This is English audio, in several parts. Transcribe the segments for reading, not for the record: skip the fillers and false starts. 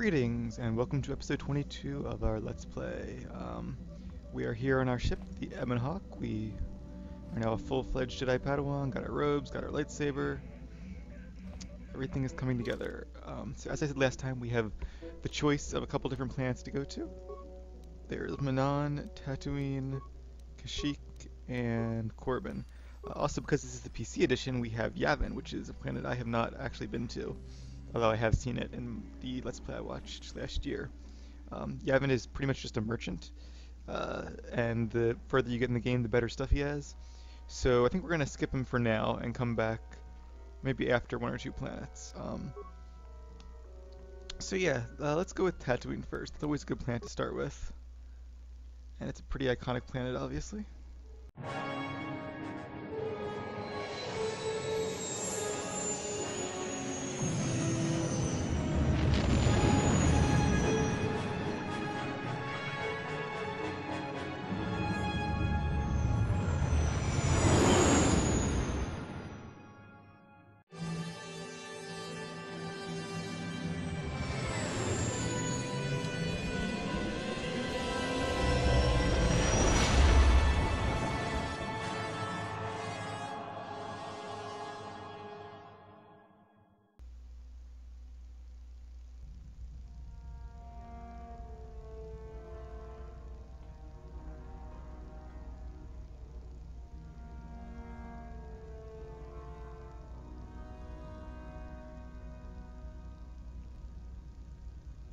Greetings and welcome to episode 22 of our Let's Play. We are here on our ship, the Ebon Hawk. We are now a full-fledged Jedi Padawan, got our robes, got our lightsaber. Everything is coming together. So as I said last time, we have the choice of a couple different planets to go to. There's Manon, Tatooine, Kashyyyk, and Corbin. Also, because this is the PC edition, we have Yavin, which is a planet I have not actually been to, although I have seen it in the Let's Play I watched last year. Yavin is pretty much just a merchant, and the further you get in the game, the better stuff he has. So I think we're going to skip him for now and come back maybe after one or two planets. So yeah, let's go with Tatooine first. It's always a good planet to start with. And it's a pretty iconic planet, obviously.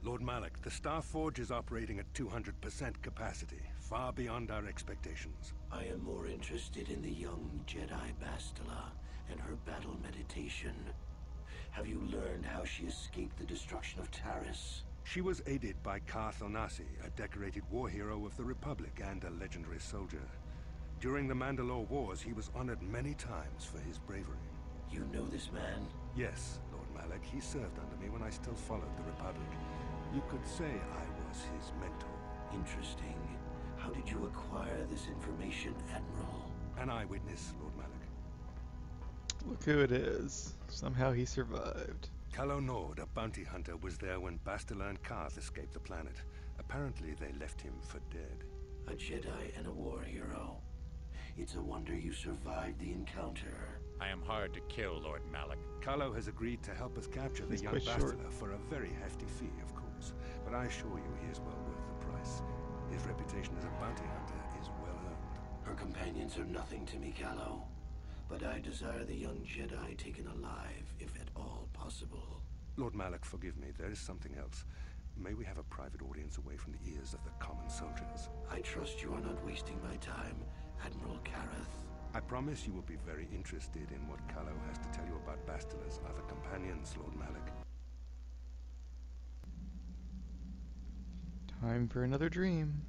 Lord Malak, the Star Forge is operating at 200% capacity, far beyond our expectations. I am more interested in the young Jedi Bastila and her battle meditation. Have you learned how she escaped the destruction of Taris? She was aided by Karth Onasi, a decorated war hero of the Republic and a legendary soldier. During the Mandalore Wars, he was honored many times for his bravery. You know this man? Yes, Lord Malak. He served under me when I still followed the Republic. You could say I was his mentor. Interesting. How did you acquire this information, Admiral? An eyewitness, Lord Malak. Look who it is. Somehow he survived. Calo Nord, a bounty hunter, was there when Bastila and Karth escaped the planet. Apparently they left him for dead. A Jedi and a war hero. It's a wonder you survived the encounter. I am hard to kill, Lord Malak. Calo has agreed to help us capture the He's young quite short. Bastila for a very hefty fee, of course. But I assure you he is well worth the price. His reputation as a bounty hunter is well earned. Her companions are nothing to me, Calo. But I desire the young Jedi taken alive, if at all possible. Lord Malak, forgive me, there is something else. May we have a private audience away from the ears of the common soldiers? I trust you are not wasting my time, Admiral Kareth. I promise you will be very interested in what Calo has to tell you about Bastila's other companions, Lord Malak. Time for another dream.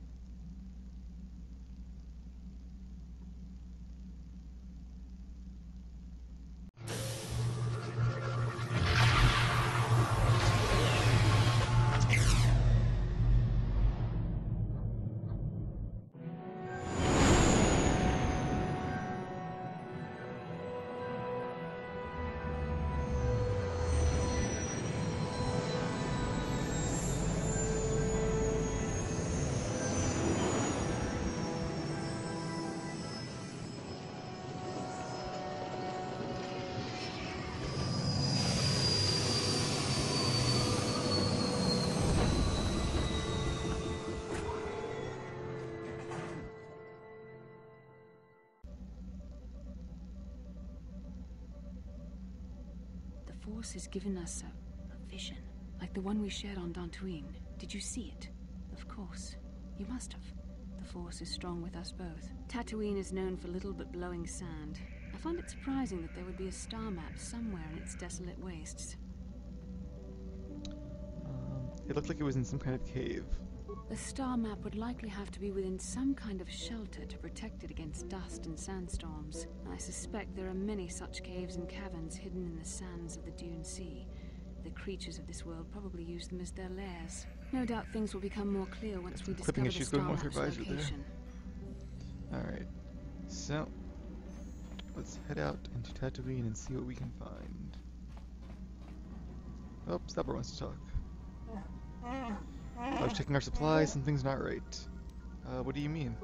The Force has given us a vision, like the one we shared on Tatooine. Did you see it? Of course. You must have. The Force is strong with us both. Tatooine is known for little but blowing sand. I find it surprising that there would be a star map somewhere in its desolate wastes. It looked like it was in some kind of cave. The star map would likely have to be within some kind of shelter to protect it against dust and sandstorms. I suspect there are many such caves and caverns hidden in the sands of the Dune Sea. The creatures of this world probably use them as their lairs. No doubt things will become more clear once we discover the star going with her map's visor location. Alright, so let's head out into Tatooine and see what we can find. Oh, Stopper wants to talk. I was checking our supplies, something's not right. What do you mean?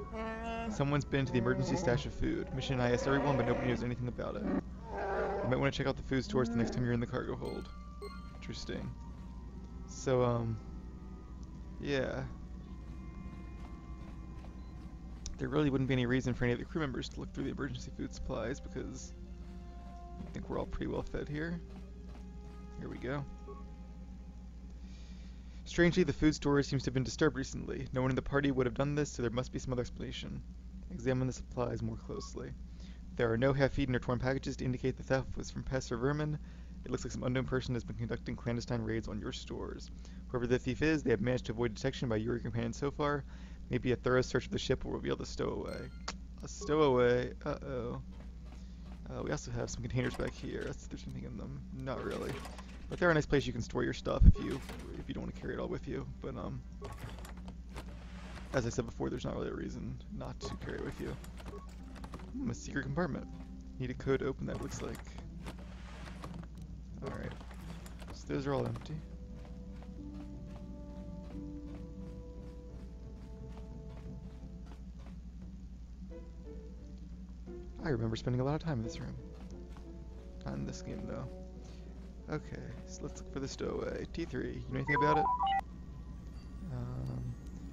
Someone's been to the emergency stash of food. Mission and I asked everyone, but nobody knows anything about it. You might want to check out the food stores the next time you're in the cargo hold. Interesting. So, yeah. There really wouldn't be any reason for any of the crew members to look through the emergency food supplies because I think we're all pretty well fed here. Here we go. Strangely, the food storage seems to have been disturbed recently. No one in the party would have done this, so there must be some other explanation. Examine the supplies more closely. There are no half-eaten or torn packages to indicate the theft was from pests or vermin. It looks like some unknown person has been conducting clandestine raids on your stores. Whoever the thief is, they have managed to avoid detection by you or your companions so far. Maybe a thorough search of the ship will reveal the stowaway. A stowaway? Uh-oh. We also have some containers back here. Let's see if there's anything in them. Not really. But they're a nice place you can store your stuff if you don't want to carry it all with you. But as I said before, there's not really a reason not to carry it with you. A secret compartment. Need a code to open that, looks like. Alright. So those are all empty. I remember spending a lot of time in this room. Not in this game, though. Okay, so let's look for the stowaway. T3, you know anything about it?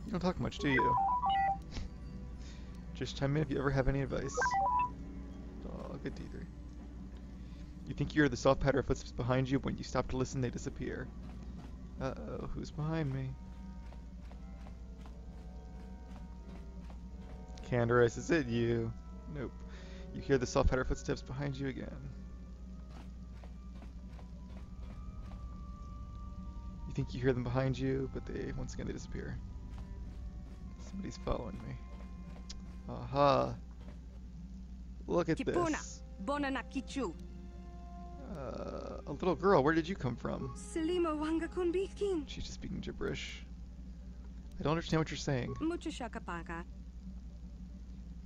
You don't talk much, do you? Just chime in if you ever have any advice. Oh, good T3. You think you hear the soft patter of footsteps behind you, but when you stop to listen, they disappear. Uh-oh, who's behind me? Candaris, is it you? Nope. You hear the soft patter of footsteps behind you again. You think you hear them behind you, but once again they disappear. Somebody's following me. Aha! Look at this. A little girl, where did you come from? She's just speaking gibberish. I don't understand what you're saying.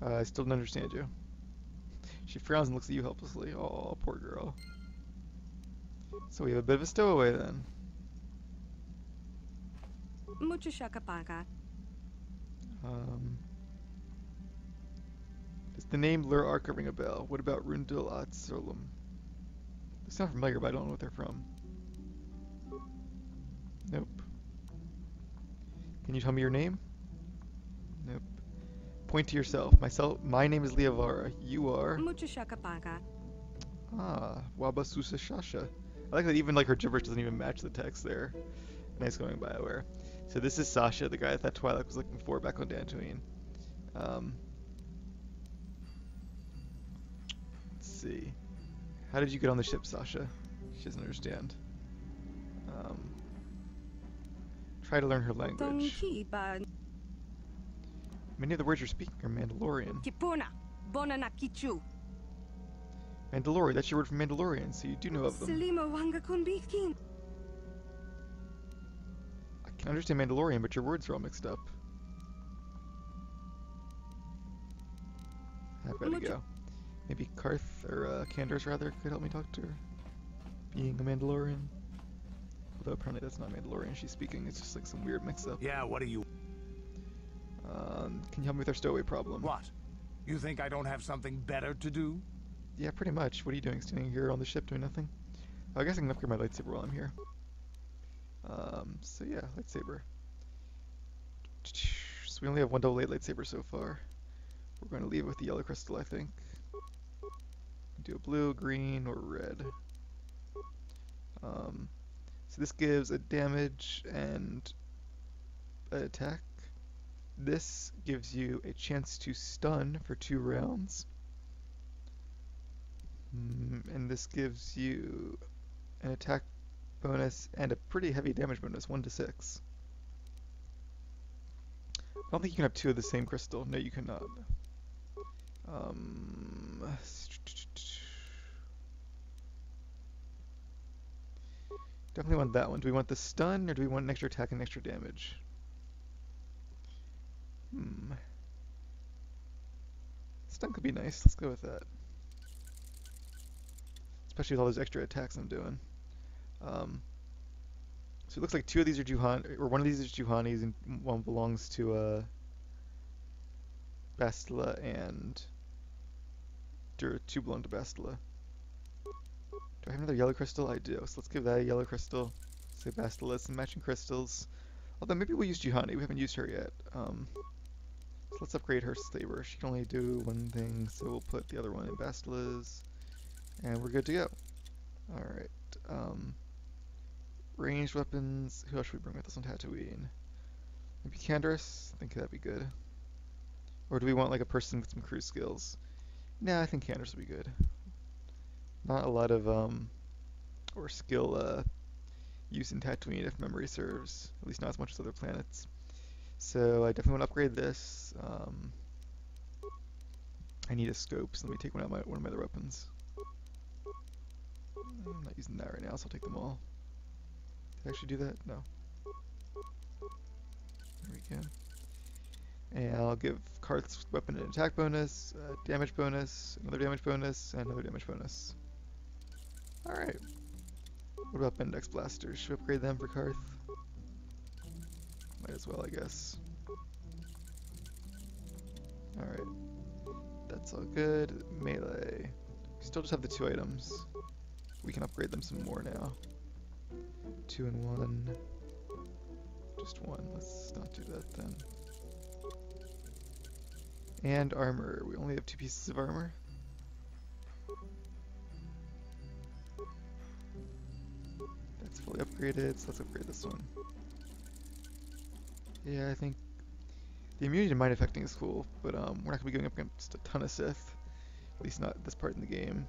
I still don't understand you. She frowns and looks at you helplessly. Oh, poor girl. So we have a bit of a stowaway then. Does the name Lur Arca ring a bell? What about Rundil Atsolum? They sound familiar, but I don't know what they're from. Nope. Can you tell me your name? Nope. Point to yourself. My name is Liavara. You are... Ah, Wabasusa Shasha. I like that even like her gibberish doesn't even match the text there. Nice going, BioWare. So this is Sasha, the guy that Twilight was looking for back on Tatooine. Let's see. How did you get on the ship, Sasha? She doesn't understand. Try to learn her language. Many of the words you're speaking are Mandalorian. Mandalorian, that's your word for Mandalorian, so you do know of them. I can understand Mandalorian, but your words are all mixed up. I've got to go. Maybe Karth, or Candaris rather, could help me talk to her. Being a Mandalorian. Although apparently that's not Mandalorian she's speaking, it's just like some weird mix-up. Yeah, what do you... Can you help me with our stowaway problem? What? You think I don't have something better to do? Yeah, pretty much. What are you doing? Standing here on the ship doing nothing? I guess I can upgrade my lightsaber while I'm here. So yeah, lightsaber. So we only have one double lightsaber so far. We're going to leave with the yellow crystal, I think. Do a blue, green, or red. So this gives a damage and an attack. This gives you a chance to stun for 2 rounds. And this gives you an attack bonus and a pretty heavy damage bonus, 1 to 6. I don't think you can have 2 of the same crystal. No, you cannot. Definitely want that one. Do we want the stun, or do we want an extra attack and extra damage? Stun could be nice. Let's go with that. Especially with all those extra attacks I'm doing. So So it looks like two of these are Juhani, or one of these is Juhani's, and one belongs to Bastila, and two belong to Bastila. Do I have another yellow crystal? I do. So let's give that a yellow crystal. Say Bastila, some matching crystals. Although maybe we'll use Juhani. We haven't used her yet. So let's upgrade her saber. She can only do one thing, so we'll put the other one in Bastila's, and we're good to go. All right. Ranged weapons. Who else should we bring with us on Tatooine? Maybe Candace? I think that'd be good. Or do we want like a person with some crew skills? Nah, I think Candace would be good. Not a lot of or skill use in Tatooine if memory serves. At least not as much as other planets. So I definitely want to upgrade this. I need a scope, so let me take one of my other weapons. I'm not using that right now, so I'll take them all. Did I actually do that? No. There we go. And I'll give Karth's weapon an attack bonus, damage bonus, another damage bonus, and another damage bonus. Alright. What about Bendex blasters? Should we upgrade them for Karth? Might as well, I guess. Alright. That's all good. Melee. We still just have the 2 items. We can upgrade them some more now. 2 and 1. Just 1. Let's not do that then. And armor. We only have 2 pieces of armor. That's fully upgraded, so let's upgrade this one. Yeah, I think the immunity to mind affecting is cool, but we're not going to be going up against a ton of Sith. At least not this part in the game.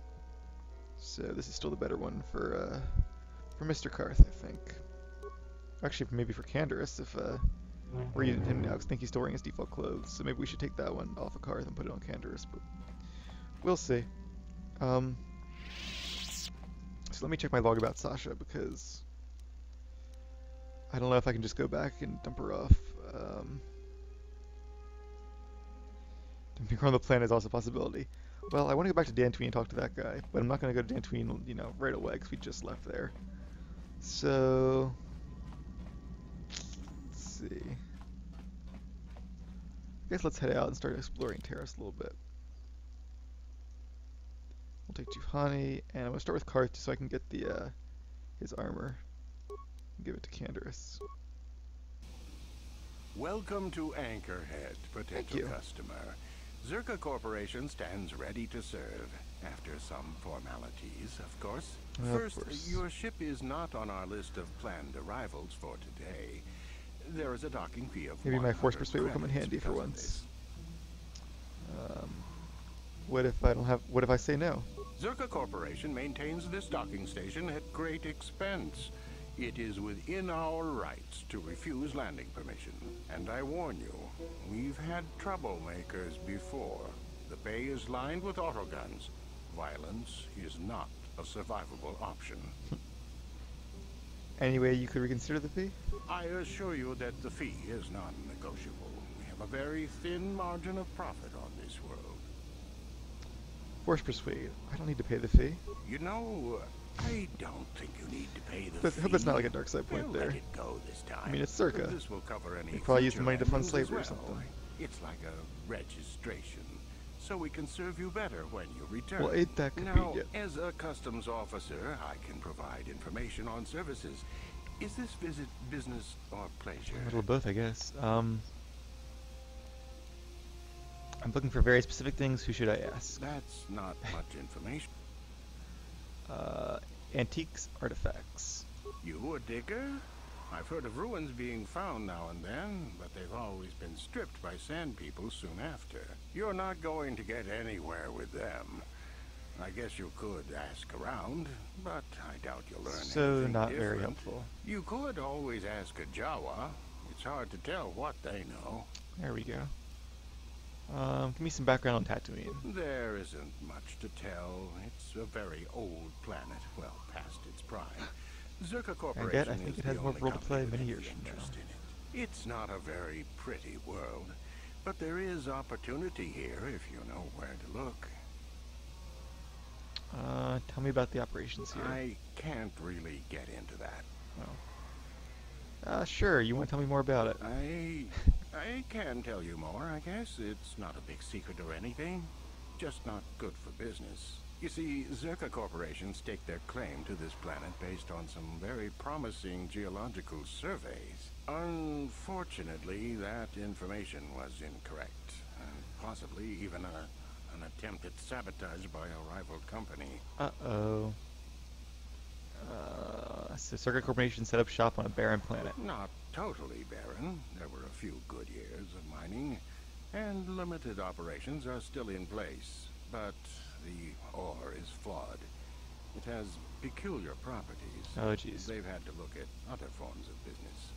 So this is still the better one for Mr. Karth, I think. Actually, maybe for Candace, if we're using him now, because I think he's still wearing his default clothes. So maybe we should take that one off of Karth and put it on Candace, but we'll see. So let me check my log about Sasha, because I don't know if I can just go back and dump her off. Dumping her on the planet is also a possibility. Well, I want to go back to Tatooine and talk to that guy, but I'm not going to go to Tatooine, you know, right away, because we just left there. So let's see. I guess let's head out and start exploring Terrace a little bit. We'll take Juhani, and I'm going to start with Karth so I can get the his armor and give it to Candace. Welcome to Anchorhead, potential customer. Zerka Corporation stands ready to serve. After some formalities, of course. First, your ship is not on our list of planned arrivals for today. There is a docking fee of maybe my Force Persuade will come in handy for once. What if I don't have? What if I say no? Zerka Corporation maintains this docking station at great expense. It is within our rights to refuse landing permission. And I warn you, we've had troublemakers before. The bay is lined with autoguns. Violence is not a survivable option. Anyway, you could reconsider the fee? I assure you that the fee is non-negotiable. We have a very thin margin of profit on this world. Force Persuade. I don't need to pay the fee. You know, I don't think you need to pay the fee. I hope that's not like a dark side point there. Let it go this time. I mean, it's Zerka. This will cover any you probably use the future money to fund landings slavery as or well. something. It's like a registration, so we can serve you better when you return. Well, ain't that Now, convenient? as a customs officer, I can provide information on services. Is this visit business or pleasure? A little of both, I guess. I'm looking for very specific things. Who should I ask? That's not much information. Antiques, artifacts. You a digger? I've heard of ruins being found now and then, but they've always been stripped by sand people soon after. You're not going to get anywhere with them. I guess you could ask around, but I doubt you'll learn anything So not different. very helpful. You could always ask a Jawa. It's hard to tell what they know. There we go. Give me some background on Tatooine. There isn't much to tell. It's a very old planet, well past its prime. Zerka Corporation I think is it has the more only role to play company many with years any from now. interest in it. It's not a very pretty world, but there is opportunity here if you know where to look. Tell me about the operations here. I can't really get into that. Oh. Sure, you want to tell me more about it? I can tell you more, I guess. It's not a big secret or anything. Just not good for business. You see, Zerka Corporation staked their claim to this planet based on some very promising geological surveys. Unfortunately, that information was incorrect, and possibly even an attempt at sabotage by a rival company. Uh-oh. So Circuit Corporation set up shop on a barren planet. Not totally barren. There were a few good years of mining, and limited operations are still in place. But the ore is flawed. It has peculiar properties. Oh, jeez. They've had to look at other forms of business.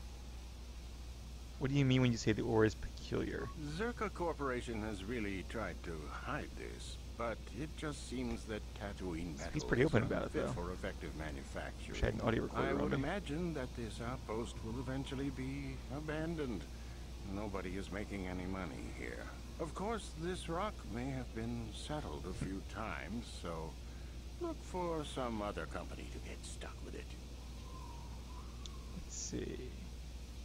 What do you mean when you say the ore is peculiar? Zerka Corporation has really tried to hide this, but it just seems that Tatooine metal He's pretty open is about it, unfit though. for effective manufacturing. Wish I had an audio recorder I on would me. imagine that this outpost will eventually be abandoned. Nobody is making any money here. Of course, this rock may have been settled a few times, so look for some other company to get stuck with it. Let's see.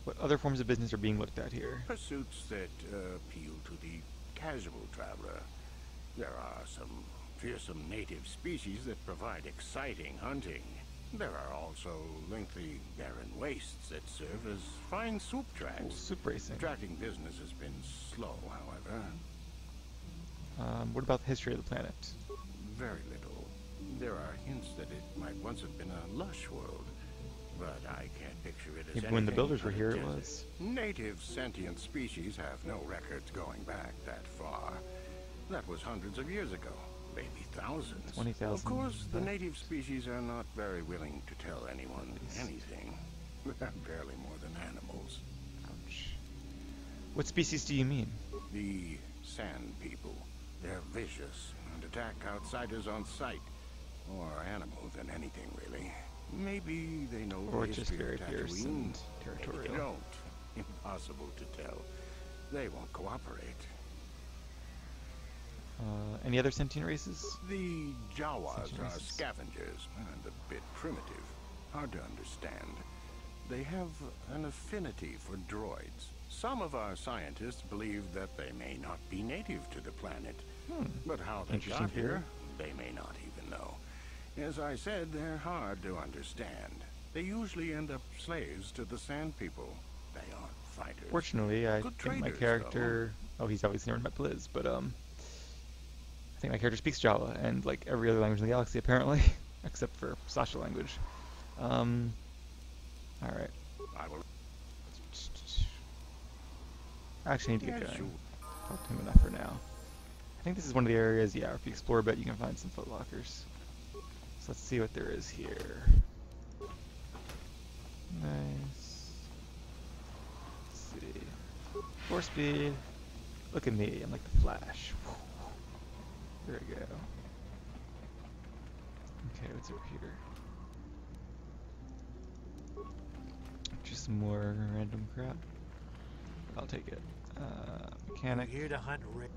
What other forms of business are being looked at here? Pursuits that appeal to the casual traveler. There are some fearsome native species that provide exciting hunting. There are also lengthy, barren wastes that serve as fine soup Ooh, tracks. soup racing. Attracting business has been slow, however. What about the history of the planet? Very little. There are hints that it might once have been a lush world, but I can't picture it as Maybe when the anything builders were but a here it desert. was. Native sentient species have no records going back that far. That was hundreds of years ago, maybe thousands. 20,000 Of course, the back. native species are not very willing to tell anyone anything. They're barely more than animals. Ouch. What species do you mean? The Sand People. They're vicious and attack outsiders on sight. More animal than anything, really. Maybe they know Or the just history very of fierce Tatooine. and Maybe territorial? they don't. Impossible to tell. They won't cooperate. Any other sentient races? The Jawas Sentient are races. scavengers and a bit primitive. Hard to understand. They have an affinity for droids. Some of our scientists believe that they may not be native to the planet. But how they Interesting got here, theory. they may not even know. As I said, they're hard to understand. They usually end up slaves to the Sand People. They aren't fighters. Fortunately, I Good think my traders, character... Oh, he's obviously never met Blizz, but I think my character speaks Java, and like every other language in the galaxy, apparently. Except for Sasha language. Alright. I will. I actually need to get Yes, going. you- Talked to him enough for now. I think this is one of the areas, yeah, if you explore a bit, you can find some footlockers. So let's see what there is here. Nice. Let's see. 4 speed. Look at me, I'm like the Flash. There we go. Okay, what's over here? Just some more random crap. I'll take it. Mechanic. Here to hunt Rick.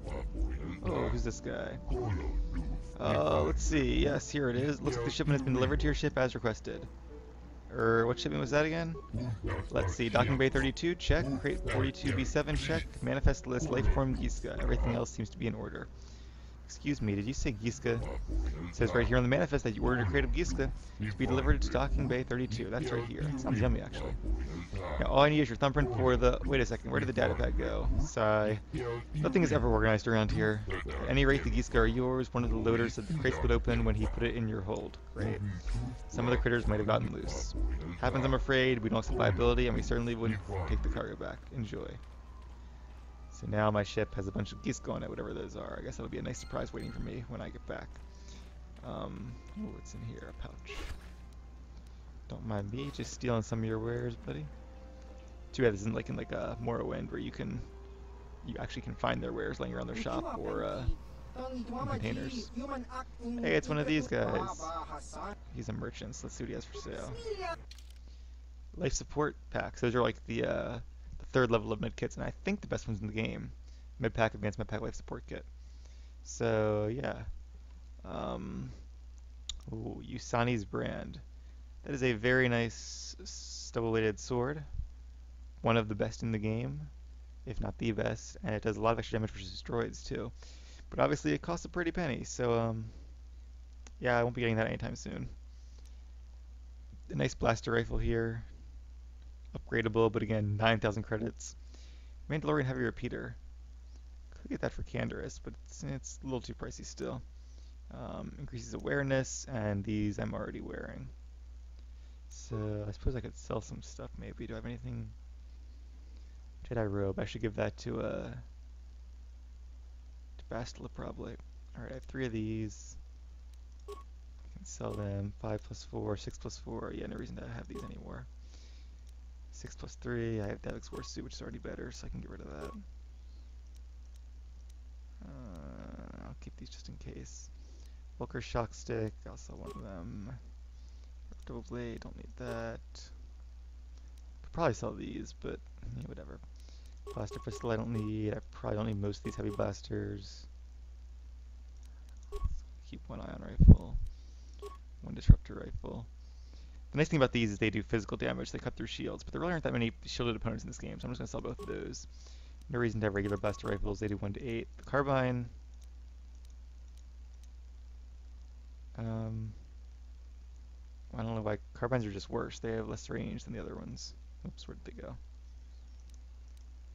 Oh, who's this guy? Let's see. Yes, here it is. Looks like the shipment has been delivered to your ship as requested. What shipment was that again? Let's see. Docking Bay 32, check. Crate 42B7, check. Manifest list, Lifeform Giska. Everything else seems to be in order. Excuse me, did you say Giska? It says right here on the manifest that you ordered a crate of Giska to be delivered to Docking Bay 32. That's right here. It sounds yummy, actually. Now, all I need is your thumbprint for the... Wait a second, where did the data pad go? Sigh. Nothing is ever organized around here. At any rate, the Giska are yours. One of the loaders said the crate split open when he put it in your hold. Great. Some of the critters might have gotten loose. Happens, I'm afraid. We don't accept liability, and we certainly wouldn't take the cargo back. Enjoy. So now my ship has a bunch of geese on it, whatever those are. I guess that'll be a nice surprise waiting for me when I get back. What's in here? A pouch. Don't mind me just stealing some of your wares, buddy. Too bad this isn't like in like a Morrowind where you actually can find their wares laying around their shop or in containers. Hey, it's one of these guys. He's a merchant, so let's see what he has for sale. Life support packs. Those are like the third level of medkits, and I think the best ones in the game. Medpack, Advanced Medpack, Life Support Kit. So, yeah. Ooh, Usani's brand. That is a very nice double-weighted sword. one of the best in the game, if not the best, and it does a lot of extra damage versus droids too. But obviously it costs a pretty penny, so yeah, I won't be getting that anytime soon. A nice blaster rifle here, upgradable, but again, 9,000 credits. Mandalorian heavy repeater. Could get that for Canderous, but it's a little too pricey still. Increases awareness, and these I'm already wearing. So I suppose I could sell some stuff maybe. Do I have anything? Jedi robe. I should give that to Bastila probably. Alright, I have 3 of these. I can sell them. 5 plus 4, 6 plus 4. Yeah, no reason to have these anymore. 6 plus 3. I have Davix War suit, which is already better, so I can get rid of that. I'll keep these just in case. Walker shock stick. I'll sell one of them. Double blade. Don't need that. Could probably sell these, but yeah, whatever. Blaster pistol I don't need. I probably don't need most of these heavy blasters. Keep one ion rifle. One disruptor rifle. The nice thing about these is they do physical damage. They cut through shields, but there really aren't that many shielded opponents in this game, so I'm just going to sell both of those. No reason to have regular blaster rifles. They do 1 to 8. The carbine. I don't know why carbines are just worse. They have less range than the other ones. Oops, where did they go?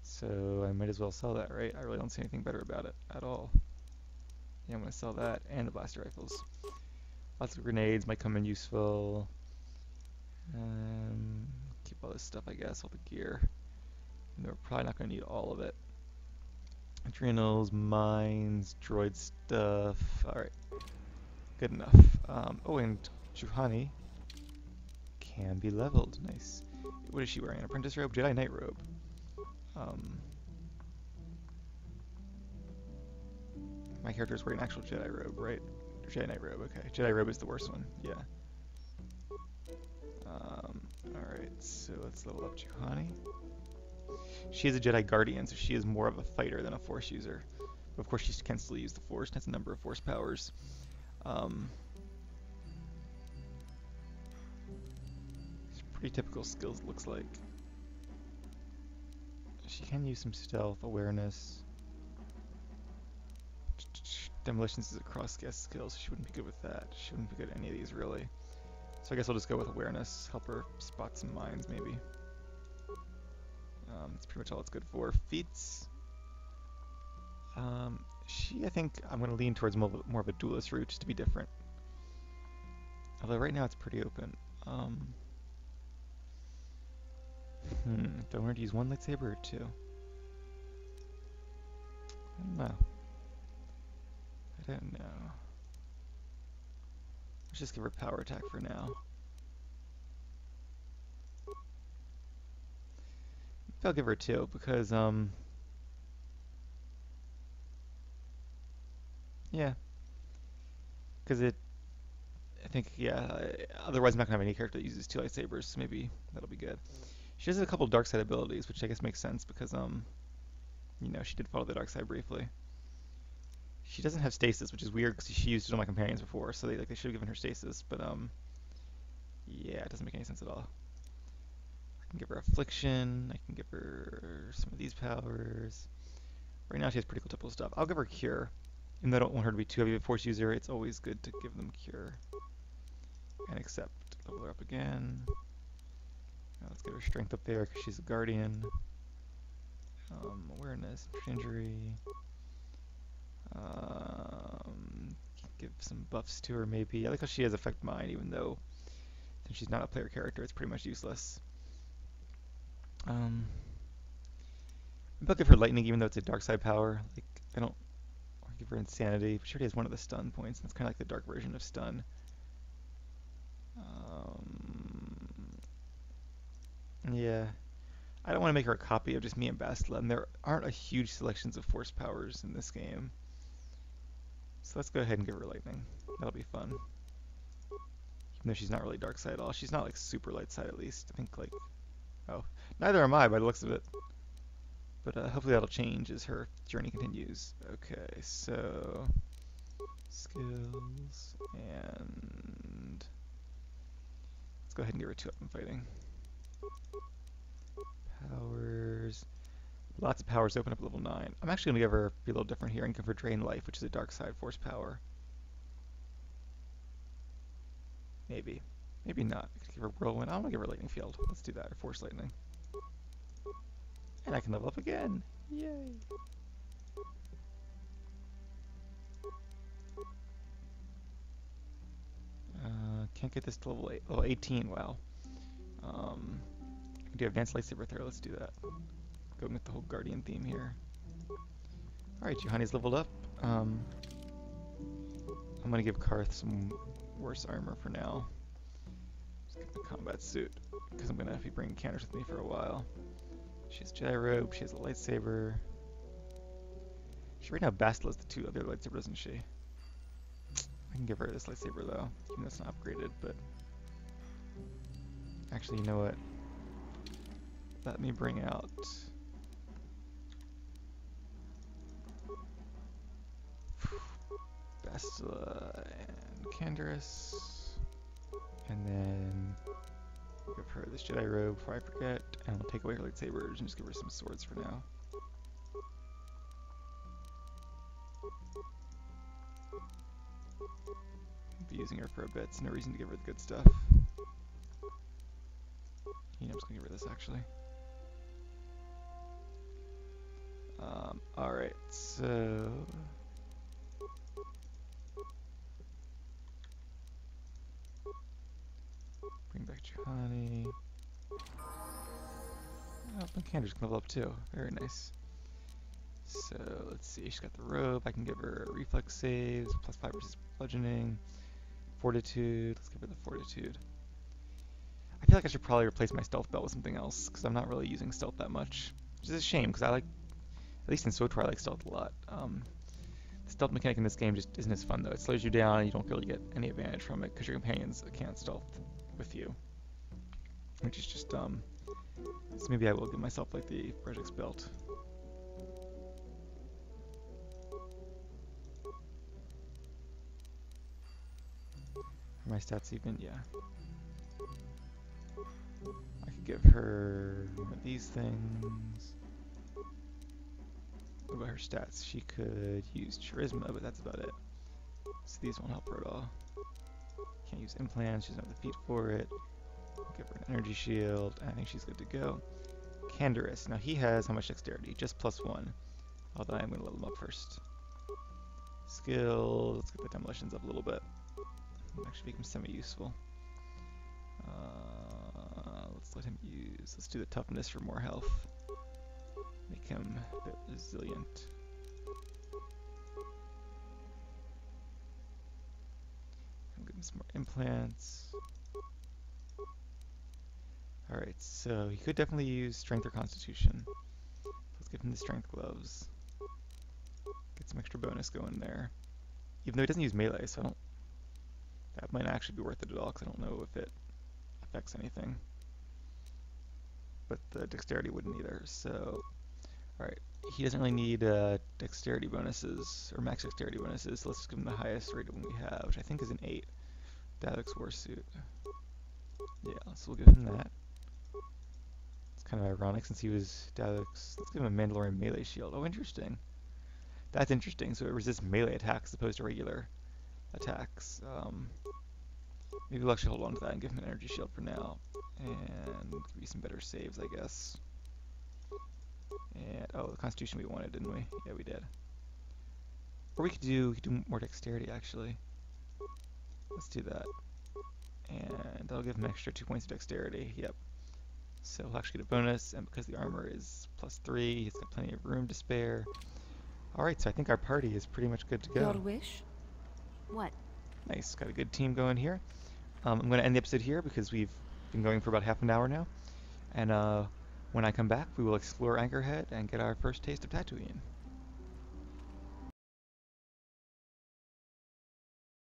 So I might as well sell that, right? I really don't see anything better about it at all. Yeah, I'm going to sell that and the blaster rifles. Lots of grenades might come in useful. Keep all this stuff, I guess, all the gear. And we're probably not going to need all of it. Adrenals, mines, droid stuff. Alright. Good enough. Oh, and Juhani can be leveled. Nice. What is she wearing? An apprentice robe? Jedi Knight robe. My character is wearing an actual Jedi robe, right? Or Jedi Knight robe, okay. Jedi robe is the worst one, yeah. Alright, so let's level up Juhani. She is a Jedi Guardian, so she is more of a fighter than a Force user. But of course she can still use the Force, and has a number of Force powers. Pretty typical skills, it looks like. She can use some stealth, awareness. Demolitions is a cross-guess skill, so she wouldn't be good with that. She wouldn't be good at any of these, really. So I guess I'll just go with awareness. Help her spot some mines, maybe. That's pretty much all it's good for. Feats. I think I'm going to lean towards more of a duelist route, just to be different. Although right now it's pretty open. Do I want to use 1 lightsaber or 2? I don't know. Let's just give her power attack for now. Maybe I'll give her 2 because, yeah. Because I think, yeah, otherwise I'm not going to have any character that uses 2 lightsabers, so maybe that'll be good. She has a couple dark side abilities, which I guess makes sense because, you know, she did follow the dark side briefly. She doesn't have stasis, which is weird because she used it on my companions before, so they should have given her stasis, but, yeah, it doesn't make any sense at all. I can give her affliction, I can give her some of these powers. Right now she has pretty cool typical stuff. I'll give her cure. Even though I don't want her to be too heavy of a Force user, it's always good to give them cure. And accept. Level her up again. Now let's get her strength up there because she's a guardian. Awareness, injury. Give some buffs to her maybe. I like how she has affect mind, even though since she's not a player character, it's pretty much useless. Maybe I'll give her lightning, even though it's a dark side power. Like I don't give her insanity, but she already has one of the stun points, and it's kind of like the dark version of stun. Yeah. I don't want to make her a copy of just me and Bastila, and there aren't a huge selections of force powers in this game. So let's go ahead and give her lightning. That'll be fun. Even though she's not really dark side at all. She's not like super light side at least. I think like... Oh, neither am I by the looks of it. But hopefully that'll change as her journey continues. Okay, so... Skills, and... Let's go ahead and give her 2 up in fighting. Powers. Lots of powers open up at level 9. I'm actually going to give her be a little different here and give her Drain Life, which is a dark side force power. Maybe. Maybe not. I could give her Whirlwind. I want to give her Lightning Field. Let's do that, or Force Lightning. And I can level up again. Yay! Can't get this to level 8. Level 18, wow. I can do Advanced Lightsaber there. Let's do that. Going with the whole Guardian theme here. Alright, Juhani's leveled up. I'm gonna give Karth some worse armor for now. Just give him a combat suit, because I'm gonna be bringing Candace with me for a while. She has Jedi Robe, she has a lightsaber. Right now Bastila's the two other lightsaber, doesn't she? I can give her this lightsaber though, even though it's not upgraded, but... Actually, you know what? Let me bring out... Bastila and Candace. And then give her this Jedi Robe before I forget, and we'll take away her lightsabers and just give her some swords for now. I'll be using her for a bit, so no reason to give her the good stuff. You know, I'm just gonna give her this actually. Alright, so... Bring back Juhani. Oh, and Candace can level up too. Very nice. So, let's see. She's got the robe. I can give her reflex saves, +5 versus bludgeoning. Fortitude. Let's give her the fortitude. I feel like I should probably replace my stealth belt with something else, because I'm not really using stealth that much. Which is a shame, because I like, at least in SWTOR, I like stealth a lot. The stealth mechanic in this game just isn't as fun, though. It slows you down, and you don't really get any advantage from it, because your companions can't stealth with you. Which is just, so maybe I will give myself, like, the project's belt. Are my stats even? Yeah. I could give her one of these things. What about her stats? She could use Charisma, but that's about it. So these won't help her at all. Can't use implants, she doesn't have the feet for it. Give her an energy shield, and I think she's good to go. Candace, now he has how much dexterity? Just +1. Although I'm going to level him up first. Skills, let's get the demolitions up a little bit. Actually make him semi-useful. Let's let him use, let's do the toughness for more health. Make him a bit resilient. I'm getting some more implants. Alright, so he could definitely use strength or constitution. Let's give him the strength gloves. Get some extra bonus going there. Even though he doesn't use melee, so I don't... That might not actually be worth it at all, because I don't know if it affects anything. But the dexterity wouldn't either, so... Alright, he doesn't really need dexterity bonuses, or max dexterity bonuses, so let's just give him the highest rated one we have, which I think is an 8. Davix Warsuit. Yeah, so we'll give him that. It's kind of ironic since he was Davix. Let's give him a Mandalorian melee shield. Oh, interesting. That's interesting, so it resists melee attacks as opposed to regular attacks. Maybe we'll actually hold on to that and give him an energy shield for now. And give you some better saves, I guess. And, oh, the constitution we wanted, didn't we? Yeah, we did. Or we could do more dexterity, actually. Let's do that. And that'll give him extra 2 points of dexterity, yep. So he'll actually get a bonus, and because the armor is +3, he's got plenty of room to spare. Alright, so I think our party is pretty much good to go. Your wish? What? Nice, got a good team going here. I'm going to end the episode here because we've been going for about half an hour now. And when I come back, we will explore Anchorhead and get our first taste of Tatooine.